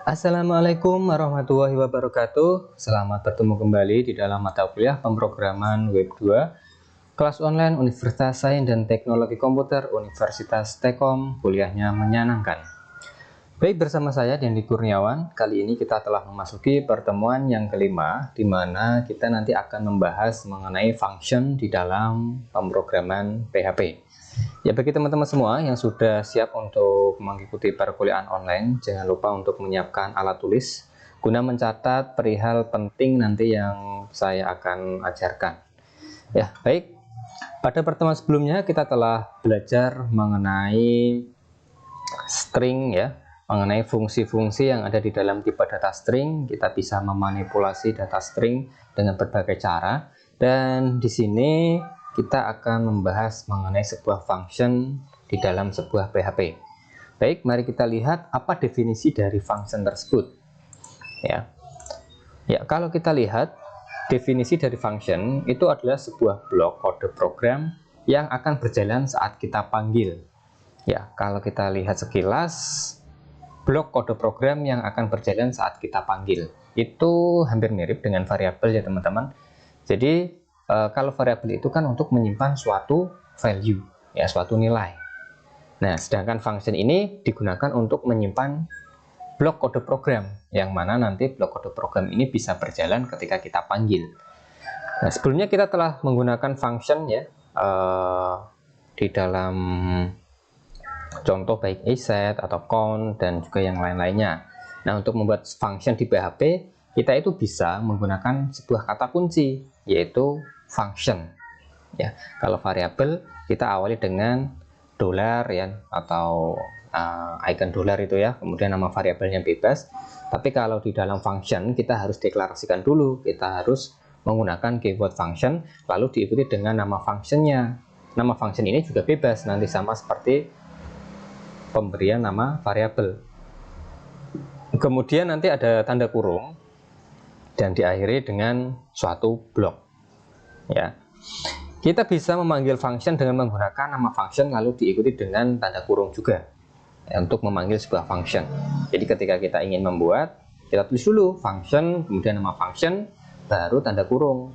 Assalamualaikum warahmatullahi wabarakatuh. Selamat bertemu kembali di dalam mata kuliah pemrograman Web 2 kelas online Universitas Sains dan Teknologi Komputer Universitas Tekom. Kuliahnya menyenangkan. Baik, bersama saya Dendi Kurniawan. Kali ini kita telah memasuki pertemuan yang kelima, di mana kita nanti akan membahas mengenai function di dalam pemrograman PHP. Ya, bagi teman-teman semua yang sudah siap untuk mengikuti perkuliahan online, jangan lupa untuk menyiapkan alat tulis guna mencatat perihal penting nanti yang saya akan ajarkan. Ya, baik. Pada pertemuan sebelumnya kita telah belajar mengenai string ya, mengenai fungsi-fungsi yang ada di dalam tipe data string. Kita bisa memanipulasi data string dengan berbagai cara, dan di sini kita akan membahas mengenai sebuah function di dalam sebuah PHP. Baik, mari kita lihat apa definisi dari function tersebut. Ya, kalau kita lihat definisi dari function itu adalah sebuah blok kode program yang akan berjalan saat kita panggil. Ya, kalau kita lihat sekilas, blok kode program yang akan berjalan saat kita panggil itu hampir mirip dengan variabel ya teman-teman. Jadi kalau variabel itu kan untuk menyimpan suatu value, ya, suatu nilai. Nah, sedangkan function ini digunakan untuk menyimpan blok kode program, yang mana nanti blok kode program ini bisa berjalan ketika kita panggil. Nah, sebelumnya kita telah menggunakan function ya di dalam contoh baik aset atau count dan juga yang lain-lainnya. Nah, untuk membuat function di PHP, kita itu bisa menggunakan sebuah kata kunci, yaitu function. Ya, kalau variabel kita awali dengan dolar ya, atau icon dolar itu ya, kemudian nama variabelnya bebas. Tapi kalau di dalam function kita harus deklarasikan dulu, kita harus menggunakan keyword function, lalu diikuti dengan nama functionnya. Nama function ini juga bebas, nanti sama seperti pemberian nama variabel. Kemudian nanti ada tanda kurung dan diakhiri dengan suatu blok. Ya, kita bisa memanggil function dengan menggunakan nama function lalu diikuti dengan tanda kurung juga ya, untuk memanggil sebuah function. Jadi ketika kita ingin membuat, kita tulis dulu function, kemudian nama function, baru tanda kurung.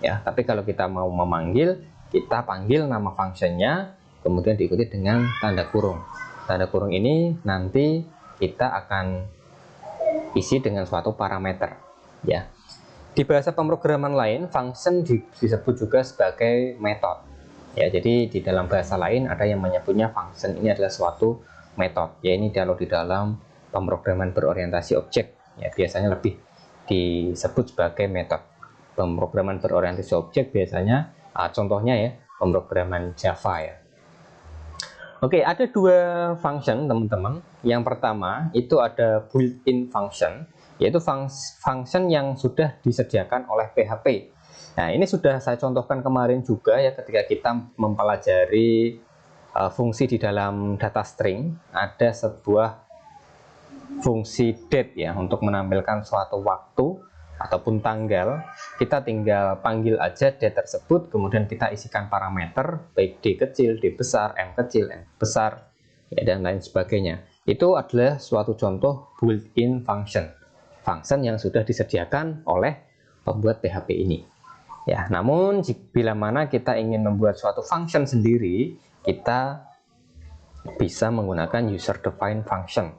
Ya, tapi kalau kita mau memanggil, kita panggil nama functionnya, kemudian diikuti dengan tanda kurung. Tanda kurung ini nanti kita akan isi dengan suatu parameter. Ya. Di bahasa pemrograman lain, function disebut juga sebagai metode. Ya, jadi di dalam bahasa lain ada yang menyebutnya function ini adalah suatu metode. Ya, ini kalau di dalam pemrograman berorientasi objek, ya biasanya lebih disebut sebagai metode. Pemrograman berorientasi objek biasanya contohnya ya pemrograman Java ya. Oke, ada dua function teman-teman. Yang pertama itu ada built-in function, yaitu function yang sudah disediakan oleh PHP. Nah, ini sudah saya contohkan kemarin juga ya, ketika kita mempelajari fungsi di dalam data string. Ada sebuah fungsi date ya, untuk menampilkan suatu waktu ataupun tanggal. Kita tinggal panggil aja date tersebut, kemudian kita isikan parameter baik D kecil, D besar, M kecil, M besar ya, dan lain sebagainya. Itu adalah suatu contoh built-in function yang sudah disediakan oleh pembuat PHP ini. Ya, namun bila mana kita ingin membuat suatu function sendiri, kita bisa menggunakan user defined function.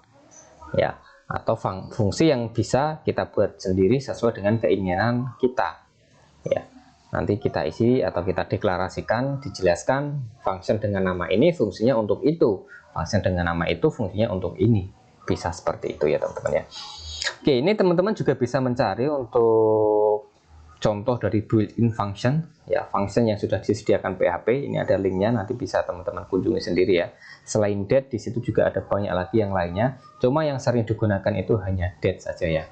Ya, atau fungsi yang bisa kita buat sendiri sesuai dengan keinginan kita. Ya, nanti kita isi atau kita deklarasikan, dijelaskan function dengan nama ini fungsinya untuk itu, function dengan nama itu fungsinya untuk ini. Bisa seperti itu ya teman-teman ya. Oke, ini teman-teman juga bisa mencari untuk contoh dari built-in function ya, function yang sudah disediakan PHP. Ini ada linknya, nanti bisa teman-teman kunjungi sendiri ya. Selain date, di situ juga ada banyak lagi yang lainnya. Cuma yang sering digunakan itu hanya date saja ya.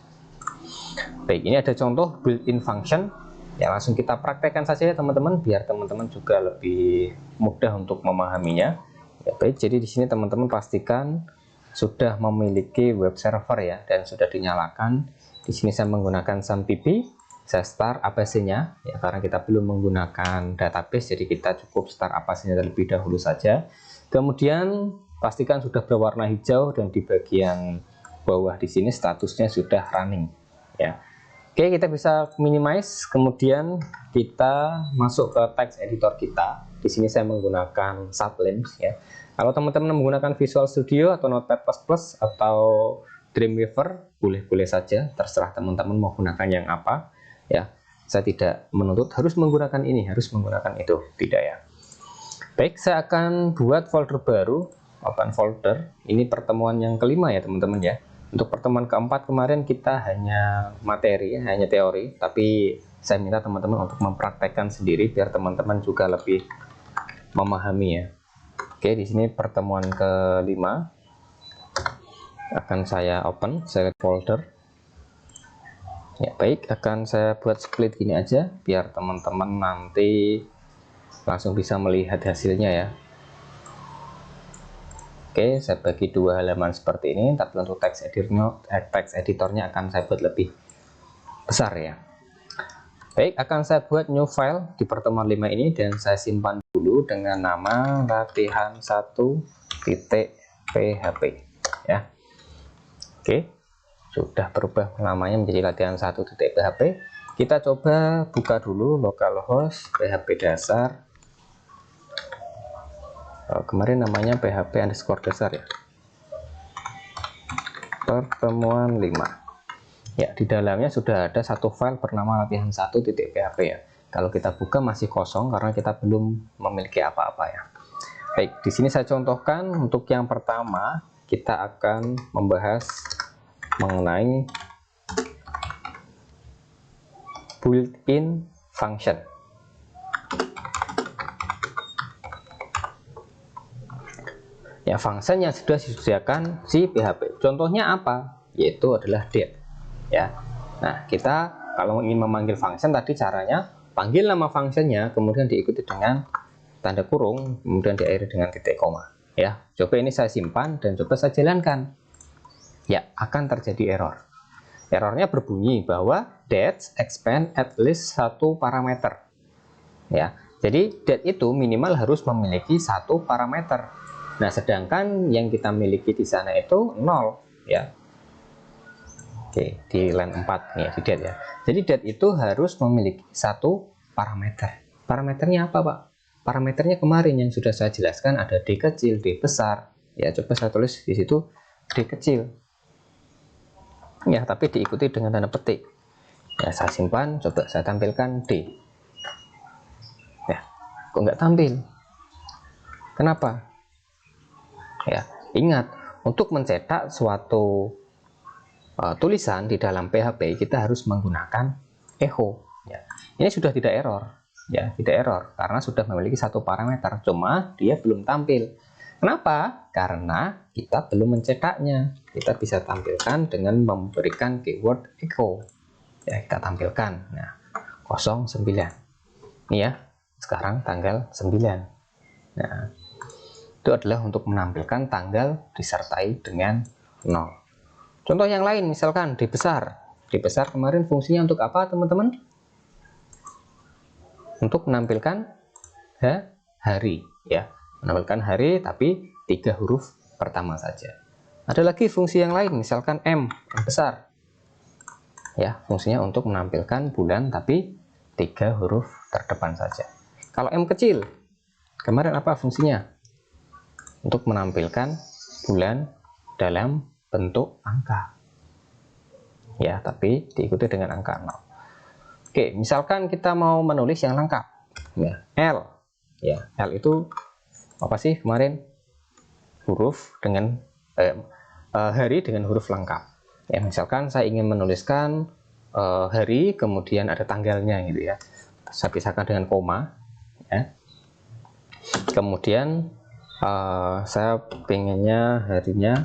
Baik, ini ada contoh built-in function. Ya, langsung kita praktekkan saja ya teman-teman, biar teman-teman juga lebih mudah untuk memahaminya. Ya, baik, jadi di sini teman-teman pastikan sudah memiliki web server ya, dan sudah dinyalakan. Di sini saya menggunakan SAMPP. Saya start APC-nya ya, karena kita belum menggunakan database, jadi kita cukup start APC-nya terlebih dahulu saja. Kemudian pastikan sudah berwarna hijau dan di bagian bawah di sini statusnya sudah running ya. Oke, kita bisa minimize, kemudian kita masuk ke text editor kita. Di sini saya menggunakan Sublime ya. Kalau teman-teman menggunakan Visual Studio atau Notepad++ atau Dreamweaver, boleh-boleh saja, terserah teman-teman mau gunakan yang apa ya. Saya tidak menuntut harus menggunakan ini, harus menggunakan itu, tidak ya. Baik, saya akan buat folder baru, open folder. Ini pertemuan yang kelima ya teman-teman ya. Untuk pertemuan keempat kemarin kita hanya materi, hanya teori, tapi saya minta teman-teman untuk mempraktekkan sendiri biar teman-teman juga lebih memahami ya. Oke, di sini pertemuan kelima akan saya open, select folder. Ya baik, akan saya buat split gini aja biar teman-teman nanti langsung bisa melihat hasilnya ya. Oke, saya bagi dua halaman seperti ini, tapi untuk teks editornya akan saya buat lebih besar ya. Baik, akan saya buat new file di pertemuan 5 ini dan saya simpan dulu dengan nama latihan1.php ya. Oke, sudah berubah namanya menjadi latihan1.php. Kita coba buka dulu localhost php dasar. Kemarin namanya php_dasar ya. Pertemuan 5 ya, di dalamnya sudah ada satu file bernama latihan1.php ya. Kalau kita buka masih kosong karena kita belum memiliki apa-apa ya. Baik, di sini saya contohkan untuk yang pertama kita akan membahas mengenai built-in function. Ya, function yang sudah disediakan si PHP. Contohnya apa? Yaitu adalah date. Ya. Nah, kita kalau ingin memanggil function tadi caranya panggil nama functionnya, kemudian diikuti dengan tanda kurung, kemudian diakhiri dengan titik koma. Ya, coba ini saya simpan dan coba saya jalankan. Ya, akan terjadi error. Errornya berbunyi bahwa date expand at least satu parameter. Ya, jadi date itu minimal harus memiliki satu parameter. Nah, sedangkan yang kita miliki di sana itu 0 ya. Oke, di line 4 nih ya, di date ya. Jadi date itu harus memiliki satu parameter. Parameternya apa, Pak? Parameternya kemarin yang sudah saya jelaskan ada D kecil, D besar. Ya, coba saya tulis di situ D kecil. Ya, tapi diikuti dengan tanda petik. Ya, saya simpan, coba saya tampilkan D. Ya, kok nggak tampil? Kenapa? Ya, ingat, untuk mencetak suatu tulisan di dalam PHP kita harus menggunakan echo. Ya, ini sudah tidak error, ya tidak error karena sudah memiliki satu parameter, cuma dia belum tampil. Kenapa? Karena kita belum mencetaknya. Kita bisa tampilkan dengan memberikan keyword echo. Ya, kita tampilkan. Nah, 09. Ini ya, sekarang tanggal 9. Nah, itu adalah untuk menampilkan tanggal disertai dengan 0. Contoh yang lain, misalkan D besar. D besar kemarin fungsinya untuk apa, teman-teman? Untuk menampilkan hari, ya. Menampilkan hari, tapi 3 huruf pertama saja. Ada lagi fungsi yang lain, misalkan M besar. Ya, fungsinya untuk menampilkan bulan, tapi 3 huruf terdepan saja. Kalau M kecil, kemarin apa fungsinya? Untuk menampilkan bulan dalam bentuk angka. Ya, tapi diikuti dengan angka 0. Oke, misalkan kita mau menulis yang lengkap. Ya, L. Ya, L itu apa sih kemarin? Huruf dengan hari dengan huruf lengkap. Ya, misalkan saya ingin menuliskan hari, kemudian ada tanggalnya gitu ya. Saya pisahkan dengan koma. Ya. Kemudian saya pengennya harinya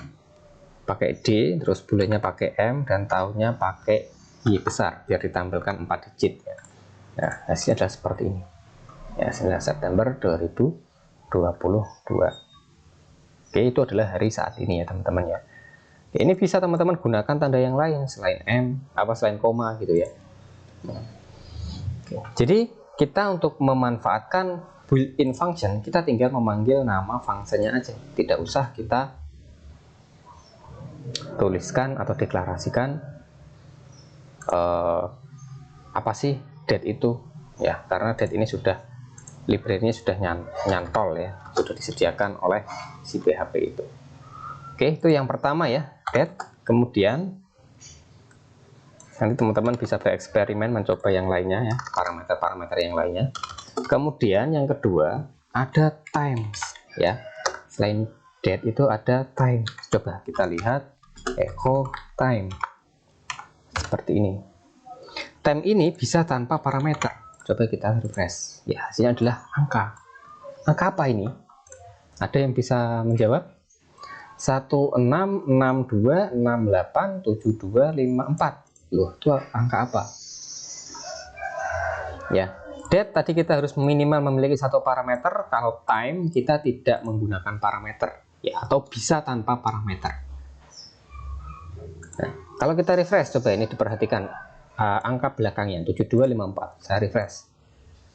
pakai D, terus bulannya pakai M, dan tahunnya pakai Y besar biar ditampilkan 4 digit ya. Nah, hasilnya adalah seperti ini ya, 9 September 2022. Oke, itu adalah hari saat ini ya teman-teman ya. Oke, ini bisa teman-teman gunakan tanda yang lain selain M, selain koma gitu ya. Oke, jadi kita untuk memanfaatkan built-in function, kita tinggal memanggil nama fungsinya aja, tidak usah kita tuliskan atau deklarasikan apa sih date itu ya, karena date ini sudah library-nya sudah nyantol ya, sudah disediakan oleh si PHP itu. Oke, itu yang pertama ya, date. Kemudian nanti teman-teman bisa bereksperimen mencoba yang lainnya ya, parameter-parameter yang lainnya. Kemudian yang kedua ada times ya, selain date itu ada time. Coba kita lihat echo time seperti ini. Time ini bisa tanpa parameter. Coba kita refresh ya, hasilnya adalah angka. Angka apa ini? Ada yang bisa menjawab? 1662687254. Loh, itu angka apa? Ya, date tadi kita harus minimal memiliki satu parameter. Kalau time kita tidak menggunakan parameter ya, atau bisa tanpa parameter. Nah, kalau kita refresh, coba ini diperhatikan angka belakangnya 7254. Saya refresh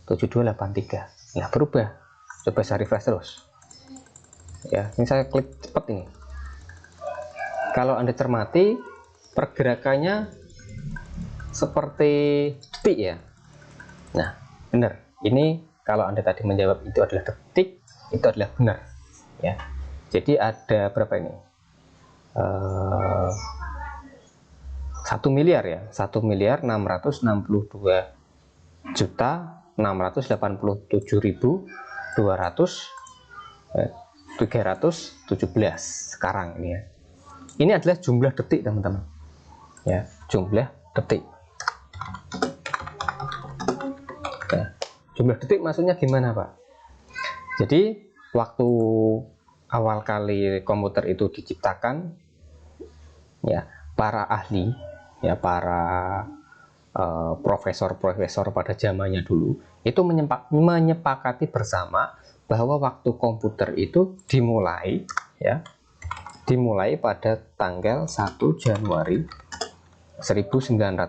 7283. Nah, berubah. Coba saya refresh terus. Ya, ini saya klik cepat ini. Kalau Anda cermati, pergerakannya seperti detik ya. Nah, benar. Ini kalau Anda tadi menjawab itu adalah detik, itu adalah benar. Ya. Jadi ada berapa ini? 1 miliar ya, 1.662.317 sekarang ini ya. Ini adalah jumlah detik teman-teman ya, jumlah detik ya. Jumlah detik maksudnya gimana Pak? Jadi waktu awal kali komputer itu diciptakan ya, para ahli ya, para profesor-profesor pada zamannya dulu itu menyepakati bersama bahwa waktu komputer itu dimulai ya, dimulai pada tanggal 1 Januari 1970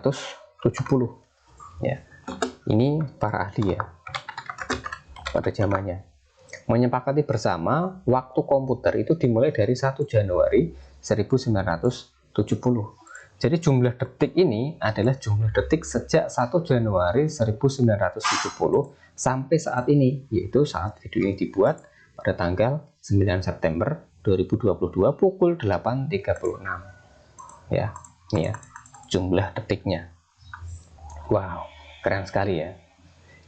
ya. Ini para ahli ya pada zamannya menyepakati bersama waktu komputer itu dimulai dari 1 Januari 1970. Jadi jumlah detik ini adalah jumlah detik sejak 1 Januari 1970 sampai saat ini, yaitu saat video ini dibuat pada tanggal 9 September 2022 pukul 8.36 ya. Ini ya jumlah detiknya. Wow, keren sekali ya.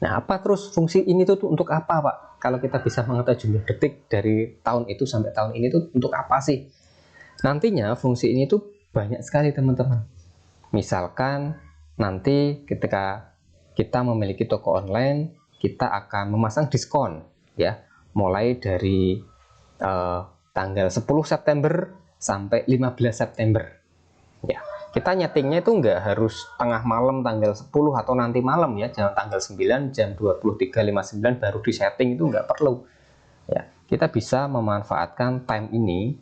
Nah, apa terus fungsi ini tuh untuk apa Pak? Kalau kita bisa mengetahui jumlah detik dari tahun itu sampai tahun ini tuh untuk apa sih? Nantinya fungsi ini tuh banyak sekali teman-teman. Misalkan nanti ketika kita memiliki toko online, kita akan memasang diskon ya, mulai dari tanggal 10 September sampai 15 September ya. Kita nyetingnya itu nggak harus tengah malam tanggal 10 atau nanti malam ya, jangan tanggal 9 jam 23.59 baru disetting, itu nggak perlu ya. Kita bisa memanfaatkan time ini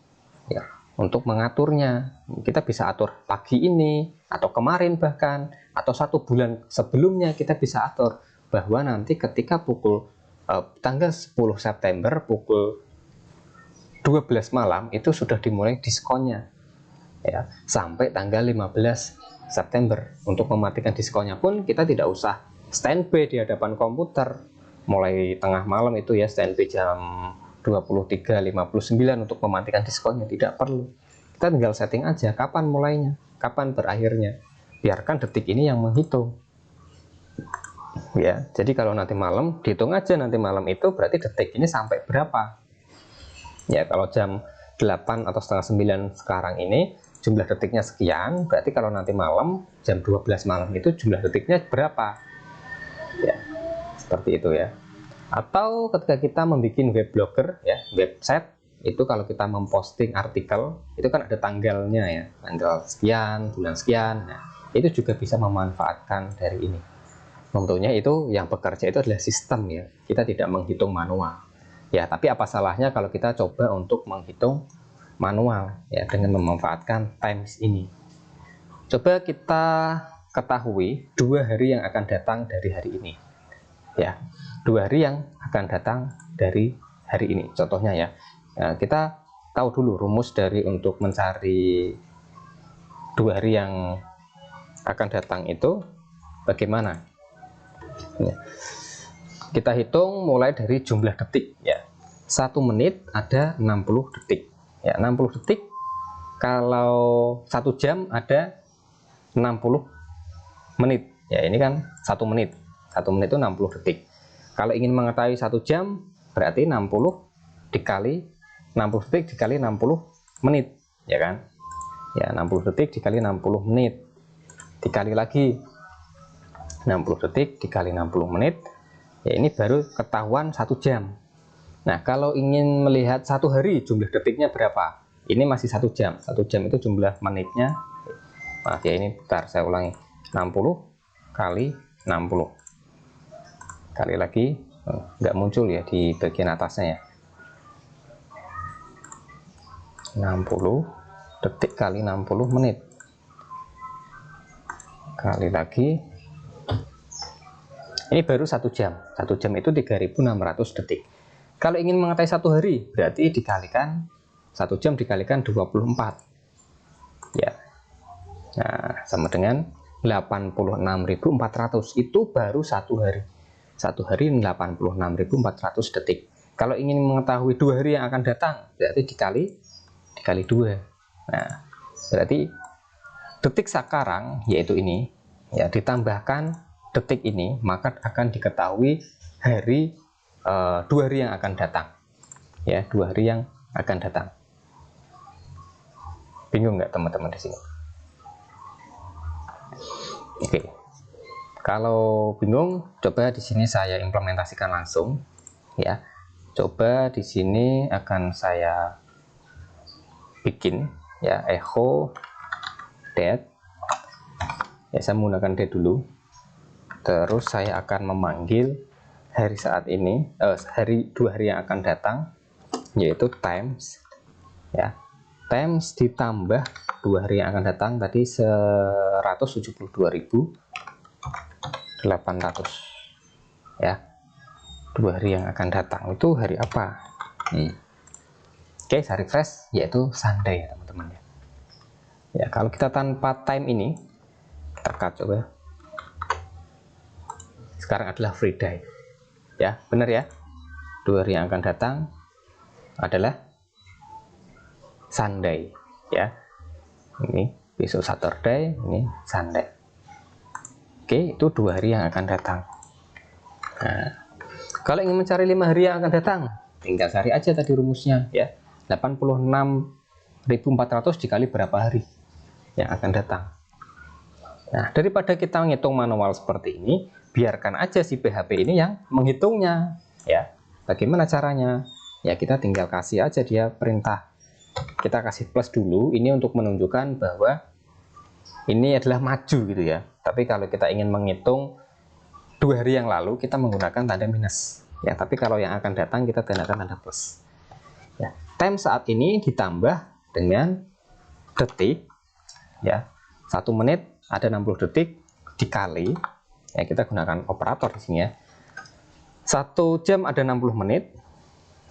ya untuk mengaturnya. Kita bisa atur pagi ini atau kemarin bahkan, atau 1 bulan sebelumnya kita bisa atur bahwa nanti ketika pukul tanggal 10 September pukul 12 malam itu sudah dimulai diskonnya ya, sampai tanggal 15 September. Untuk mematikan diskonnya pun kita tidak usah standby di hadapan komputer mulai tengah malam itu ya, standby jam 23.59 untuk mematikan diskonnya, tidak perlu. Kita tinggal setting aja kapan mulainya, kapan berakhirnya, biarkan detik ini yang menghitung ya. Jadi kalau nanti malam, dihitung aja nanti malam itu berarti detik ini sampai berapa ya. Kalau jam 8 atau setengah 9 sekarang ini jumlah detiknya sekian, berarti kalau nanti malam jam 12 malam itu jumlah detiknya berapa ya, seperti itu ya. Atau ketika kita membuat web blogger ya, website itu, kalau kita memposting artikel itu kan ada tanggalnya ya, tanggal sekian, bulan sekian. Nah, itu juga bisa memanfaatkan dari ini. Tentunya itu yang bekerja itu adalah sistem ya, kita tidak menghitung manual ya. Tapi apa salahnya kalau kita coba untuk menghitung manual ya dengan memanfaatkan times ini. Coba kita ketahui 2 hari yang akan datang dari hari ini ya, 2 hari yang akan datang dari hari ini. Contohnya ya, kita tahu dulu rumus dari untuk mencari 2 hari yang akan datang itu bagaimana. Ya. Kita hitung mulai dari jumlah detik ya. 1 menit ada 60 detik. Ya, 60 detik kalau 1 jam ada 60 menit. Ya, ini kan 1 menit. 1 menit itu 60 detik. Kalau ingin mengetahui 1 jam berarti 60 dikali 60 detik dikali 60 menit, ya kan? Ya, 60 detik dikali 60 menit. Dikali lagi 60 detik dikali 60 menit. Ya, ini baru ketahuan 1 jam. Nah, kalau ingin melihat 1 hari jumlah detiknya berapa? Ini masih 1 jam. 1 jam itu jumlah menitnya. Maaf ya, ini bentar saya ulangi. 60 kali 60. Kali lagi, nggak muncul ya di bagian atasnya ya. 60 detik kali 60 menit. Kali lagi. Ini baru 1 jam. 1 jam itu 3600 detik. Kalau ingin mengetahui 1 hari, berarti dikalikan 1 jam dikalikan 24. Ya. Nah, sama dengan 86.400. Itu baru 1 hari. 1 hari 86.400 detik. Kalau ingin mengetahui 2 hari yang akan datang, berarti dikali 2. Nah, berarti detik sekarang yaitu ini ya ditambahkan detik ini, maka akan diketahui hari 2 hari yang akan datang. Ya, 2 hari yang akan datang. Bingung nggak teman-teman di sini? Oke. Kalau bingung, coba di sini saya implementasikan langsung ya. Coba di sini akan saya bikin ya echo date. Ya, saya menggunakan date dulu. Terus saya akan memanggil hari saat ini, 2 hari yang akan datang, yaitu times ya. Times ditambah 2 hari yang akan datang tadi 172.800 ya. 2 hari yang akan datang itu hari apa? Oke, saya refresh, yaitu Sunday ya teman-teman ya. Ya, kalau kita tanpa time ini, kita cut coba. Sekarang adalah free day. Ya, benar ya. 2 hari yang akan datang adalah Sunday ya. Ini besok Saturday, ini Sunday. Oke, itu 2 hari yang akan datang. Nah, kalau ingin mencari 5 hari yang akan datang, tinggal cari aja tadi rumusnya ya. 86.400 dikali berapa hari yang akan datang. Nah, daripada kita ngitung manual seperti ini, biarkan aja si PHP ini yang menghitungnya ya. Bagaimana caranya? Ya, kita tinggal kasih aja dia perintah. Kita kasih plus dulu, ini untuk menunjukkan bahwa ini adalah maju gitu ya. Tapi kalau kita ingin menghitung 2 hari yang lalu, kita menggunakan tanda minus ya. Tapi kalau yang akan datang kita gunakan tanda plus ya. Time saat ini ditambah dengan detik ya. 1 menit ada 60 detik dikali ya, kita gunakan operator di sini ya. 1 jam ada 60 menit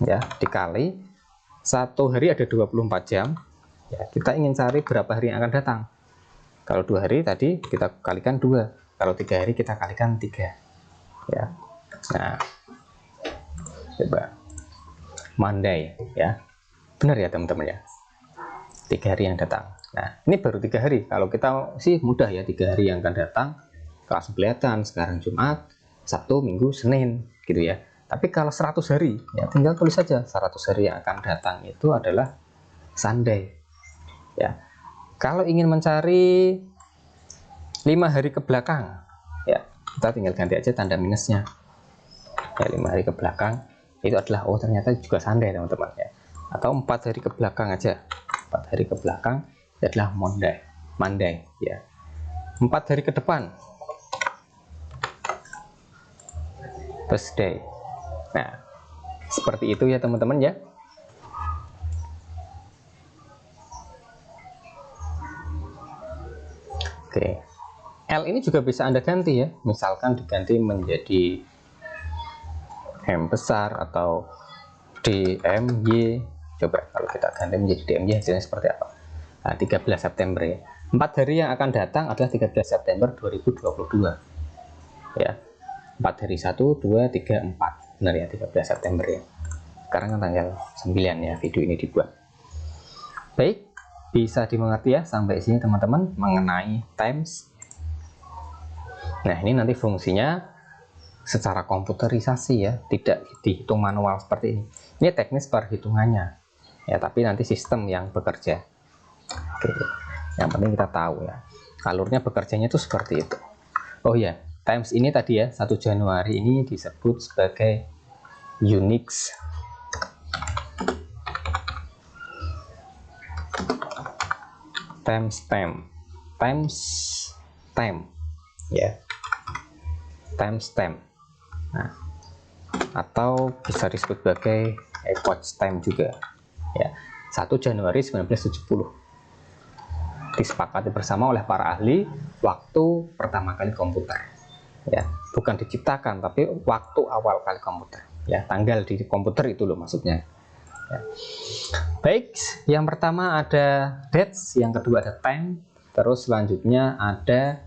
ya, dikali 1 hari ada 24 jam ya. Kita ingin cari berapa hari yang akan datang. Kalau 2 hari tadi kita kalikan 2, kalau 3 hari kita kalikan 3 ya. Nah, coba Monday ya, benar ya teman-teman ya, 3 hari yang datang. Nah, ini baru 3 hari. Kalau kita sih mudah ya, 3 hari yang akan datang kelas kelihatan. Sekarang Jumat, Sabtu, Minggu, Senin gitu ya. Tapi kalau 100 hari ya tinggal tulis saja 100 hari yang akan datang itu adalah Sunday ya. Kalau ingin mencari 5 hari ke belakang ya, kita tinggal ganti aja tanda minusnya ya. 5 hari ke belakang itu adalah, oh ternyata juga Sunday teman-teman ya. Atau 4 hari ke belakang aja, 4 hari ke belakang itu adalah Monday ya. 4 hari ke depan Thursday. Nah, seperti itu ya teman-teman ya. Oke, L ini juga bisa Anda ganti ya. Misalkan diganti menjadi M besar atau D, M, Y, Coba kalau kita ganti menjadi DMY hasilnya seperti apa. Nah, 13 September ya. 4 hari yang akan datang adalah 13 September 2022 ya. 4 hari 1, 2, 3, 4 benar ya, 13 September ya. Sekarang kan tanggal 9 ya video ini dibuat. Baik, bisa dimengerti ya sampai sini teman-teman mengenai times. Nah, ini nanti fungsinya secara komputerisasi ya, tidak dihitung manual seperti ini. Ini teknis perhitungannya ya, tapi nanti sistem yang bekerja. Oke, yang penting kita tahu ya, alurnya bekerjanya itu seperti itu. Oh ya, times ini tadi ya, 1 Januari ini disebut sebagai Unix timestamp ya, timestamp. Nah, atau bisa disebut sebagai epoch time juga ya. 1 Januari 1970 disepakati bersama oleh para ahli waktu pertama kali komputer ya, bukan diciptakan tapi waktu awal kali komputer ya, tanggal di komputer itu loh maksudnya ya. Baik, yang pertama ada dates, yang kedua ada time, terus selanjutnya ada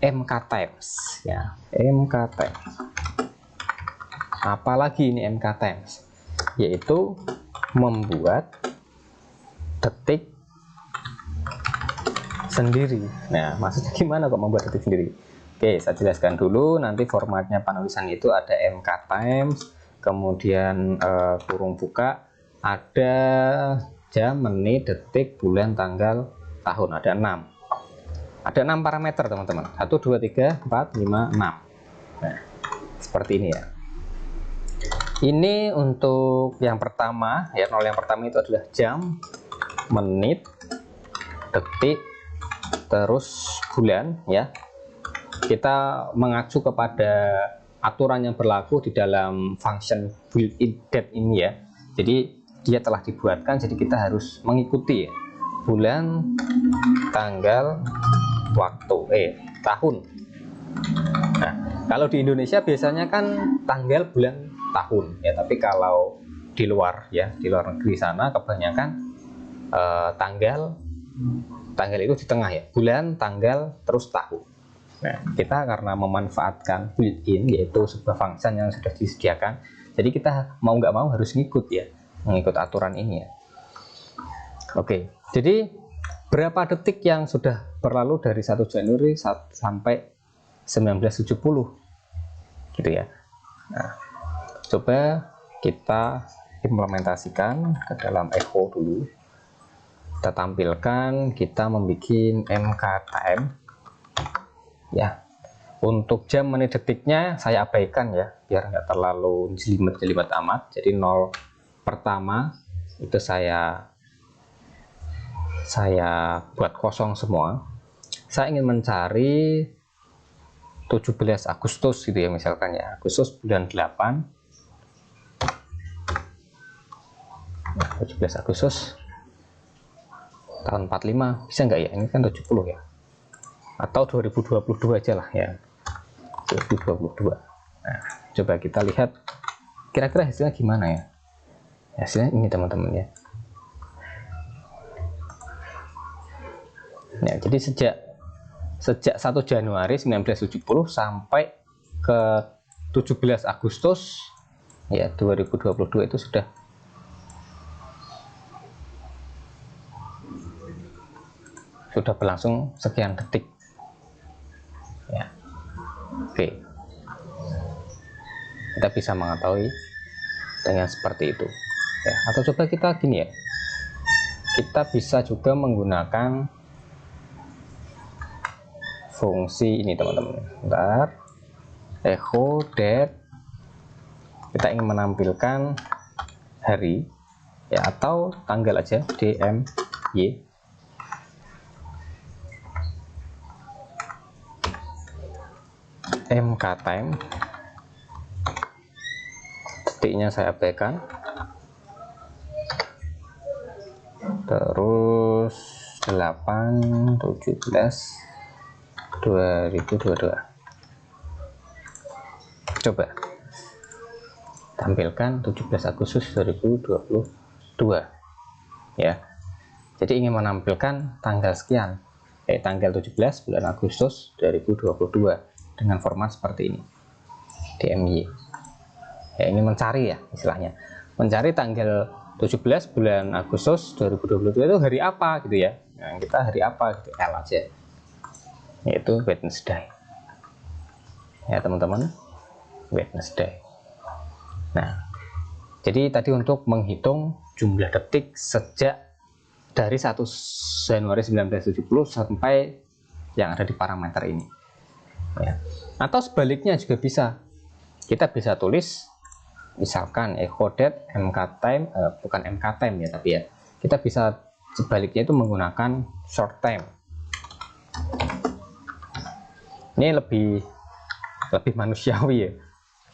MK times ya, MK times. Apalagi ini MK times, yaitu membuat detik sendiri. Nah, maksudnya gimana kok membuat detik sendiri? Oke, saya jelaskan dulu. Nanti formatnya penulisan itu ada MK times, kemudian kurung buka, ada jam, menit, detik, bulan, tanggal, tahun, ada 6. Ada 6 parameter teman-teman. 1, 2, 3, 4, 5, 6. Nah, seperti ini ya. Ini untuk yang pertama ya, 0 yang pertama itu adalah jam, menit, detik, terus bulan ya. Kita mengacu kepada aturan yang berlaku di dalam function built-in date ini ya. Jadi dia telah dibuatkan, jadi kita harus mengikuti ya. Bulan, tanggal, waktu, tahun. Nah, kalau di Indonesia biasanya kan tanggal, bulan, tahun ya, tapi kalau di luar ya, di luar negeri sana kebanyakan tanggal itu di tengah ya, bulan, tanggal, terus tahun. Nah, kita karena memanfaatkan built-in, yaitu sebuah function yang sudah disediakan, jadi kita mau nggak mau harus ngikut ya, mengikut aturan ini ya. Oke, jadi berapa detik yang sudah berlalu dari 1 Januari sampai 1970 gitu ya. Nah, coba kita implementasikan ke dalam Echo dulu. Kita tampilkan, kita membuat MK time ya. Untuk jam, menit, detiknya saya abaikan ya, biar nggak terlalu jelimet-jelimet amat. Jadi 0 pertama itu saya buat kosong semua. Saya ingin mencari 17 Agustus gitu ya, misalkan ya, Agustus bulan 8. Nah, 17 Agustus tahun 45 bisa nggak ya? Ini kan 70 ya, atau 2022 aja lah ya, 2022. Nah, coba kita lihat kira-kira hasilnya gimana ya. Hasilnya ini teman-teman ya. Nah, jadi sejak 1 Januari 1970 sampai ke 17 Agustus ya 2022 itu sudah berlangsung sekian detik ya. Oke, kita bisa mengetahui dengan seperti itu ya. Atau coba kita gini ya, kita bisa juga menggunakan fungsi ini teman-teman. Bentar, echo date, kita ingin menampilkan hari ya, atau tanggal aja, DMY. MK time, detiknya saya abaikan, terus 8/17/2022. Coba tampilkan 17 Agustus 2022. ya. Jadi ingin menampilkan tanggal sekian, tanggal 17 bulan Agustus 2022 dengan format seperti ini, DMY. Ya, ini mencari ya istilahnya, mencari tanggal 17 bulan Agustus 2022 itu hari apa gitu ya. Nah, kita hari apa gitu, L aja, yaitu Wednesday ya teman-teman, Wednesday. Nah, jadi tadi untuk menghitung jumlah detik sejak dari 1 Januari 1970 sampai yang ada di parameter ini ya. Atau sebaliknya juga bisa, kita bisa tulis misalkan echo date mktime, bukan mktime ya, tapi ya kita bisa sebaliknya itu menggunakan short time. Ini lebih manusiawi ya,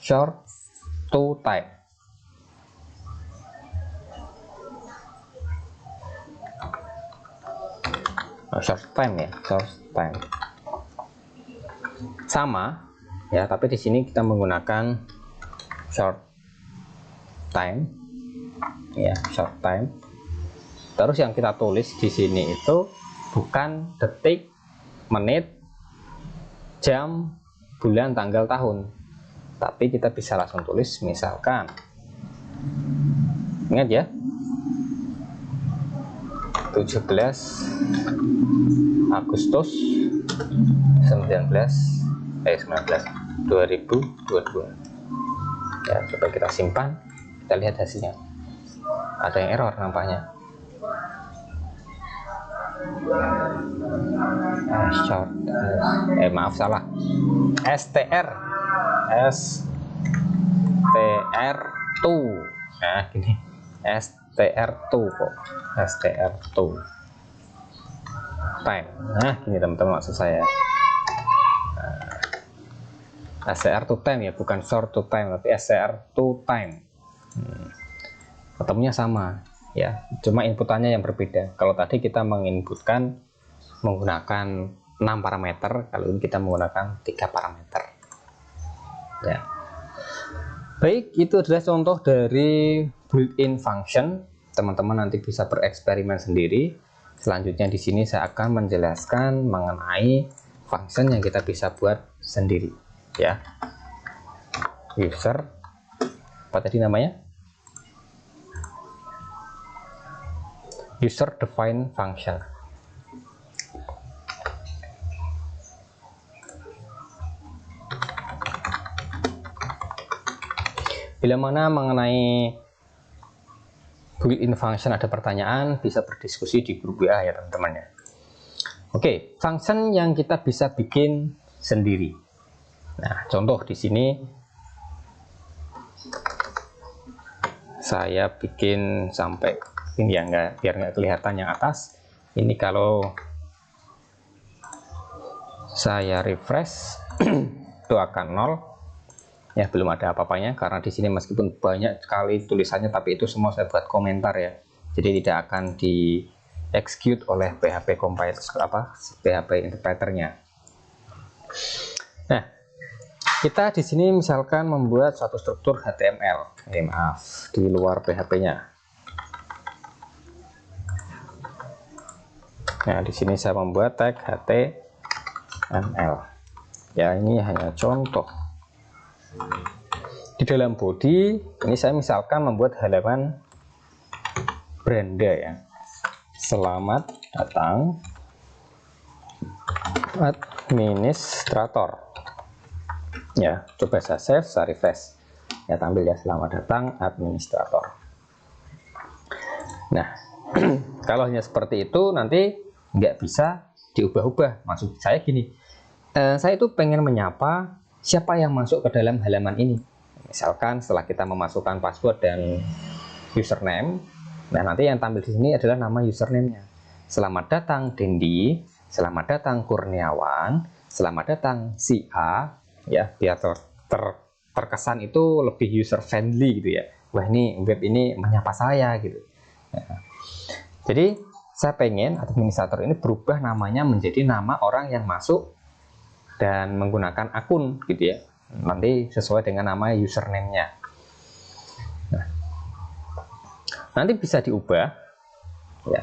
short to time. Short time ya, short time sama ya, tapi di sini kita menggunakan short time ya, short time. Terus yang kita tulis di sini itu bukan detik, menit, jam, bulan, tanggal, tahun, tapi kita bisa langsung tulis misalkan, ingat ya, 17 Agustus 2022 ya. Coba kita simpan, kita lihat hasilnya. Ada yang error nampaknya. Maaf, salah. STR2. Nah, gini. STR2 kok. STR2 time. Nah, gini teman-teman maksud saya. STR2 time ya, bukan short to time, tapi STR2 time. Ketemunya sama ya, cuma inputannya yang berbeda. Kalau tadi kita menginputkan menggunakan 6 parameter, kalau ini kita menggunakan 3 parameter ya. Baik, itu adalah contoh dari built-in function. Teman-teman nanti bisa bereksperimen sendiri. Selanjutnya di sini saya akan menjelaskan mengenai function yang kita bisa buat sendiri ya. User apa tadi namanya? User define function. Bila mana mengenai built-in function ada pertanyaan, bisa berdiskusi di grup WA ya teman-teman ya. Oke, function yang kita bisa bikin sendiri. Nah, contoh di sini saya bikin sampai ini ya, biar nggak kelihatan yang atas. Ini kalau saya refresh itu akan 0. Ya, belum ada apa-apanya karena di sini meskipun banyak sekali tulisannya, tapi itu semua saya buat komentar ya. Jadi tidak akan di execute oleh PHP compiler PHP interpreternya. Nah, kita di sini misalkan membuat suatu struktur HTML. Maaf, di luar PHP-nya. Nah, di sini saya membuat tag HTML. Ya, ini hanya contoh. Di dalam body ini saya misalkan membuat halaman beranda ya. Selamat datang administrator. Ya, coba saya save, saya refresh. Ya, tampil ya, selamat datang administrator. Nah, kalau hanya seperti itu nanti nggak bisa diubah-ubah. Maksud saya gini, saya itu pengen menyapa siapa yang masuk ke dalam halaman ini. Misalkan setelah kita memasukkan password dan username, nah nanti yang tampil di sini adalah nama username-nya. Selamat datang Dendi, selamat datang Kurniawan, selamat datang si A, ya, biar terkesan itu lebih user friendly gitu ya. Wah, ini web ini menyapa saya gitu. Nah, jadi saya pengen administrator ini berubah namanya menjadi nama orang yang masuk dan menggunakan akun gitu ya, nanti sesuai dengan nama username-nya. Nah, Nanti bisa diubah, ya.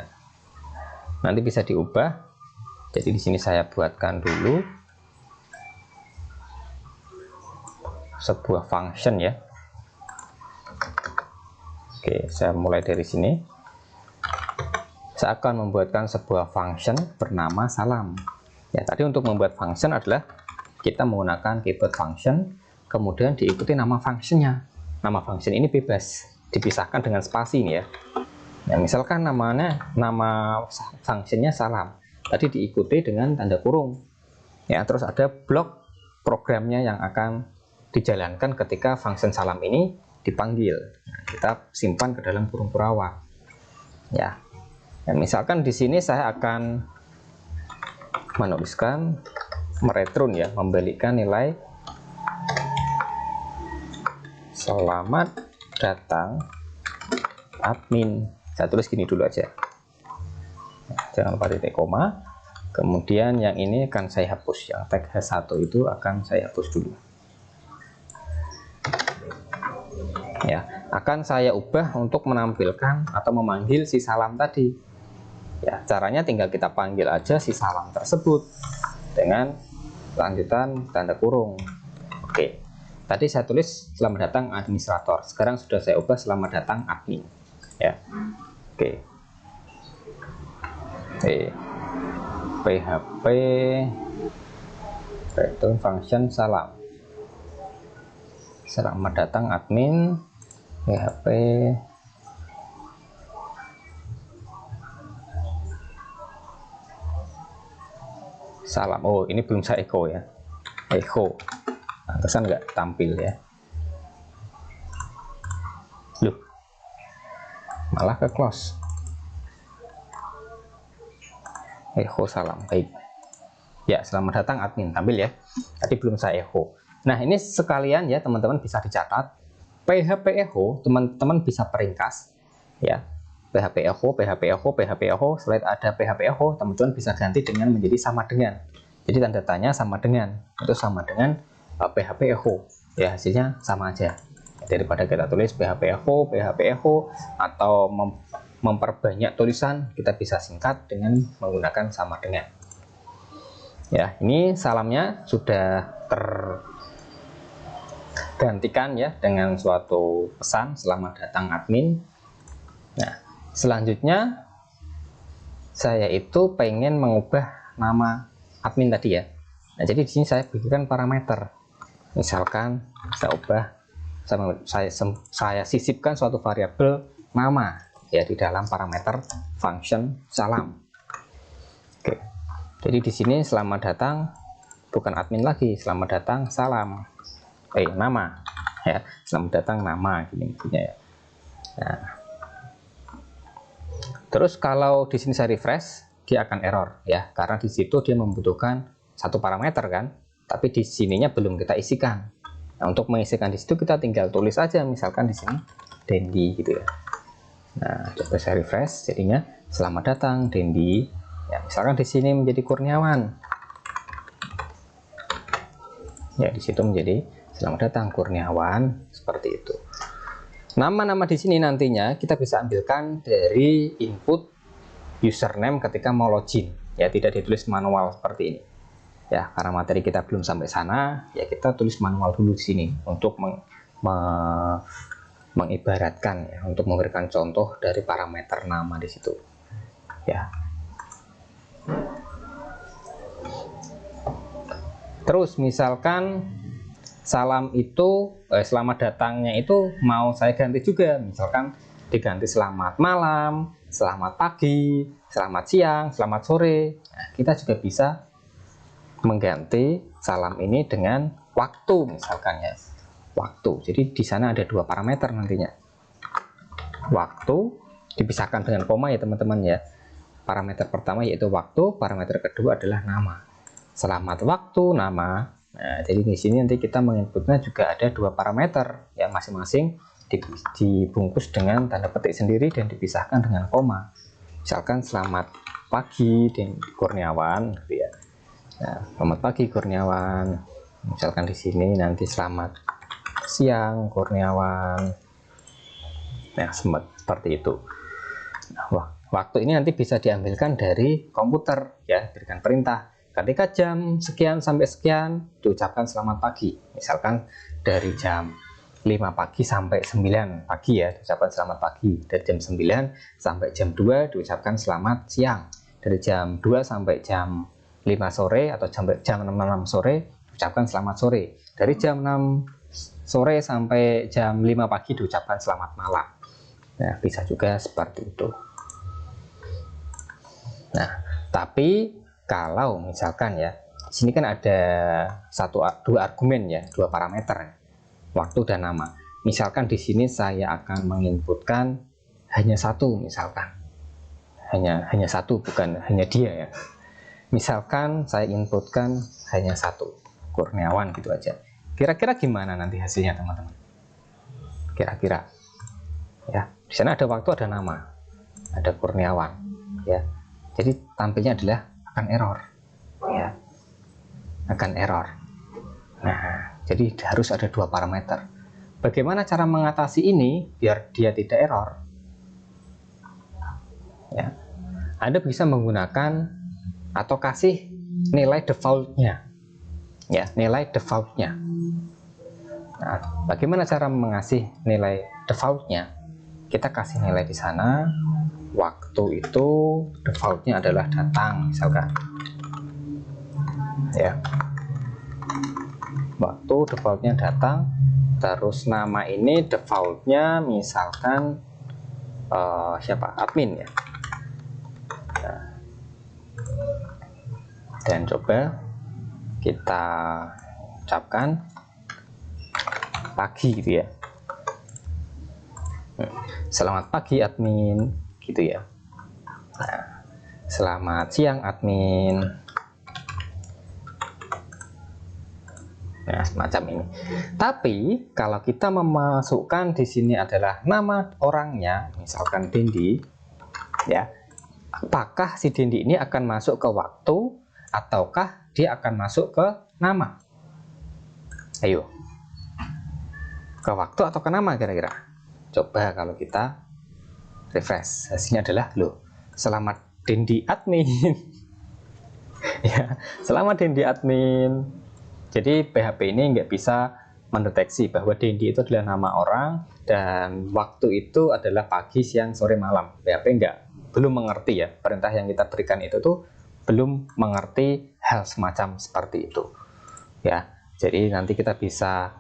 Nanti bisa diubah. Jadi di sini saya buatkan dulu sebuah function ya. Oke, saya mulai dari sini. Saya akan membuatkan sebuah function bernama salam. Ya, tadi untuk membuat function adalah kita menggunakan keyword function, kemudian diikuti nama functionnya. Nama function ini bebas, dipisahkan dengan spasi ya. Nah, misalkan nama functionnya salam, tadi diikuti dengan tanda kurung. Ya, terus ada blok programnya yang akan dijalankan ketika function salam ini dipanggil. Nah, kita simpan ke dalam kurung kurawal. Ya. Dan misalkan di sini saya akan menuliskan mereturn ya, membalikkan nilai selamat datang admin. Saya tulis gini dulu aja. Jangan lupa titik koma. Kemudian yang ini akan saya hapus, yang tag H1 itu akan saya hapus dulu. Ya, akan saya ubah untuk menampilkan atau memanggil si salam tadi. Ya, caranya tinggal kita panggil aja si salam tersebut dengan lanjutan tanda kurung. Oke, tadi saya tulis selamat datang administrator, sekarang sudah saya ubah selamat datang admin ya. Oke, PHP return function salam, selamat datang admin PHP salam. Oh, ini belum saya echo ya, echo pantesan nggak tampil ya. Loh, malah ke close. Echo salam, baik ya, selamat datang admin tampil ya, tadi belum saya echo. Nah, ini sekalian ya teman-teman bisa dicatat, PHP echo teman-teman bisa peringkas ya, PHP echo, PHP echo, PHP echo. Selain ada PHP echo, teman-teman bisa ganti dengan menjadi sama dengan. Jadi tanda tanya sama dengan, itu sama dengan PHP echo. Ya, hasilnya sama aja. Daripada kita tulis PHP echo, PHP echo, atau memperbanyak tulisan, kita bisa singkat dengan menggunakan sama dengan. Ya, ini salamnya sudah tergantikan ya dengan suatu pesan selamat datang admin. Nah, selanjutnya saya itu pengen mengubah nama admin tadi ya. Nah, jadi di sini saya berikan parameter. Misalkan saya ubah, saya sisipkan suatu variabel nama ya di dalam parameter function salam. Oke. Jadi di sini selamat datang bukan admin lagi, selamat datang salam. Nama ya, selamat datang nama gini ya. Nah, terus kalau di sini saya refresh, dia akan error ya, karena di situ dia membutuhkan satu parameter kan, tapi di sininya belum kita isikan. Nah, untuk mengisikan di situ kita tinggal tulis aja, misalkan di sini Dendi gitu ya. Nah, coba saya refresh, jadinya selamat datang Dendi. Ya, misalkan di sini menjadi Kurniawan. Ya, di situ menjadi selamat datang Kurniawan, seperti itu. Nama-nama di sini nantinya kita bisa ambilkan dari input username ketika mau login, ya tidak ditulis manual seperti ini. Ya, karena materi kita belum sampai sana, ya kita tulis manual dulu di sini untuk mengibaratkan ya, untuk memberikan contoh dari parameter nama di situ. Ya. Terus misalkan salam itu selamat datangnya itu mau saya ganti juga, misalkan diganti selamat malam, selamat pagi, selamat siang, selamat sore. Nah, kita juga bisa mengganti salam ini dengan waktu, misalkan ya, waktu. Jadi di sana ada dua parameter nantinya. Waktu dipisahkan dengan koma ya teman-teman ya. Parameter pertama yaitu waktu, parameter kedua adalah nama. Selamat waktu nama. Nah, jadi di sini nanti kita menginputnya juga ada dua parameter ya, masing-masing dibungkus dengan tanda petik sendiri dan dipisahkan dengan koma. Misalkan selamat pagi dan Kurniawan gitu ya. Nah, selamat pagi Kurniawan. Misalkan di sini nanti selamat siang Kurniawan. Nah, seperti itu. Nah, waktu ini nanti bisa diambilkan dari komputer ya, berikan perintah ketika jam sekian sampai sekian diucapkan selamat pagi. Misalkan dari jam 5 pagi sampai 9 pagi ya diucapkan selamat pagi. Dari jam 9 sampai jam 2 diucapkan selamat siang. Dari jam 2 sampai jam 5 sore atau jam 6 sore diucapkan selamat sore. Dari jam 6 sore sampai jam 5 pagi diucapkan selamat malam. Nah, bisa juga seperti itu. Nah, tapi kalau misalkan ya, di sini kan ada dua argumen ya, dua parameter, waktu dan nama. Misalkan di sini saya akan menginputkan hanya satu, misalkan hanya satu, bukan hanya dia ya. Misalkan saya inputkan hanya satu, Kurniawan gitu aja. Kira-kira gimana nanti hasilnya teman-teman? Kira-kira ya, di sana ada waktu, ada nama, ada Kurniawan ya. Jadi tampilnya adalah akan error ya, akan error. Nah, jadi harus ada dua parameter. Bagaimana cara mengatasi ini biar dia tidak error ya? Anda bisa menggunakan atau kasih nilai defaultnya ya, nilai defaultnya. Nah, bagaimana cara mengasih nilai defaultnya? Kita kasih nilai di sana. Waktu itu defaultnya adalah datang, misalkan ya, waktu defaultnya datang. Terus nama ini defaultnya misalkan siapa, admin ya. Nah, dan coba kita ucapkan pagi gitu ya. Selamat pagi admin gitu ya. Nah, selamat siang admin. Nah, semacam ini. Tapi kalau kita memasukkan di sini adalah nama orangnya, misalkan Dendi ya, apakah si Dendi ini akan masuk ke waktu ataukah dia akan masuk ke nama? Ayo, ke waktu atau ke nama kira-kira? Coba kalau kita refresh, hasilnya adalah loh, selamat Dendi admin. Ya, selamat Dendi admin. Jadi PHP ini nggak bisa mendeteksi bahwa Dendi itu adalah nama orang dan waktu itu adalah pagi, siang, sore, malam. PHP belum mengerti ya, perintah yang kita berikan itu tuh belum mengerti hal semacam seperti itu ya. Jadi nanti kita bisa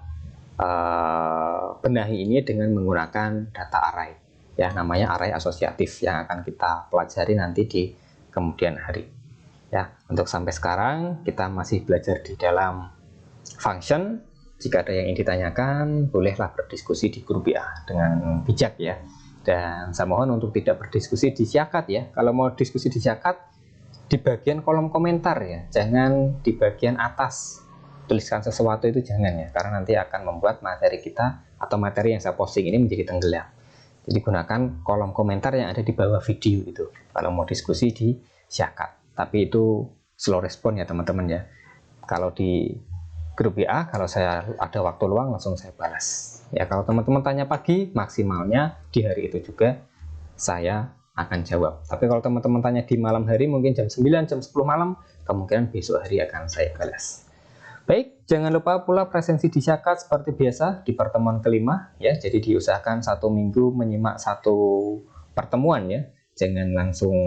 benahi ini dengan menggunakan data array ya, namanya array asosiatif yang akan kita pelajari nanti di kemudian hari ya. Untuk sampai sekarang kita masih belajar di dalam function. Jika ada yang ingin ditanyakan, bolehlah berdiskusi di grup ya dengan bijak ya. Dan saya mohon untuk tidak berdiskusi di Syakat ya. Kalau mau diskusi di Syakat, di bagian kolom komentar ya, jangan di bagian atas. Tuliskan sesuatu itu jangan ya, karena nanti akan membuat materi kita atau materi yang saya posting ini menjadi tenggelam. Jadi gunakan kolom komentar yang ada di bawah video itu kalau mau diskusi di Syakat. Tapi itu slow respon ya teman-teman ya. Kalau di grup WA, kalau saya ada waktu luang langsung saya balas ya. Kalau teman-teman tanya pagi, maksimalnya di hari itu juga saya akan jawab. Tapi kalau teman-teman tanya di malam hari, mungkin jam 9, jam 10 malam, kemungkinan besok hari akan saya balas. Baik, jangan lupa pula presensi di Syakat seperti biasa di pertemuan kelima ya. Jadi diusahakan 1 minggu menyimak 1 pertemuan ya. Jangan langsung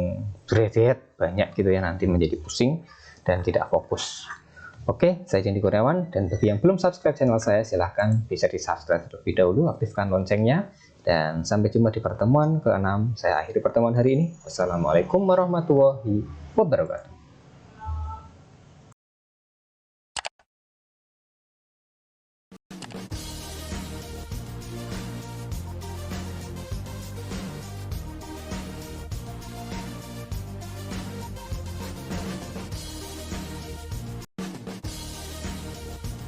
beredet banyak gitu ya, nanti menjadi pusing dan tidak fokus. Oke, saya Dendi Kurniawan, dan bagi yang belum subscribe channel saya, silahkan bisa di subscribe terlebih dahulu, aktifkan loncengnya, dan sampai jumpa di pertemuan ke-6. Saya akhiri pertemuan hari ini. Wassalamualaikum warahmatullahi wabarakatuh.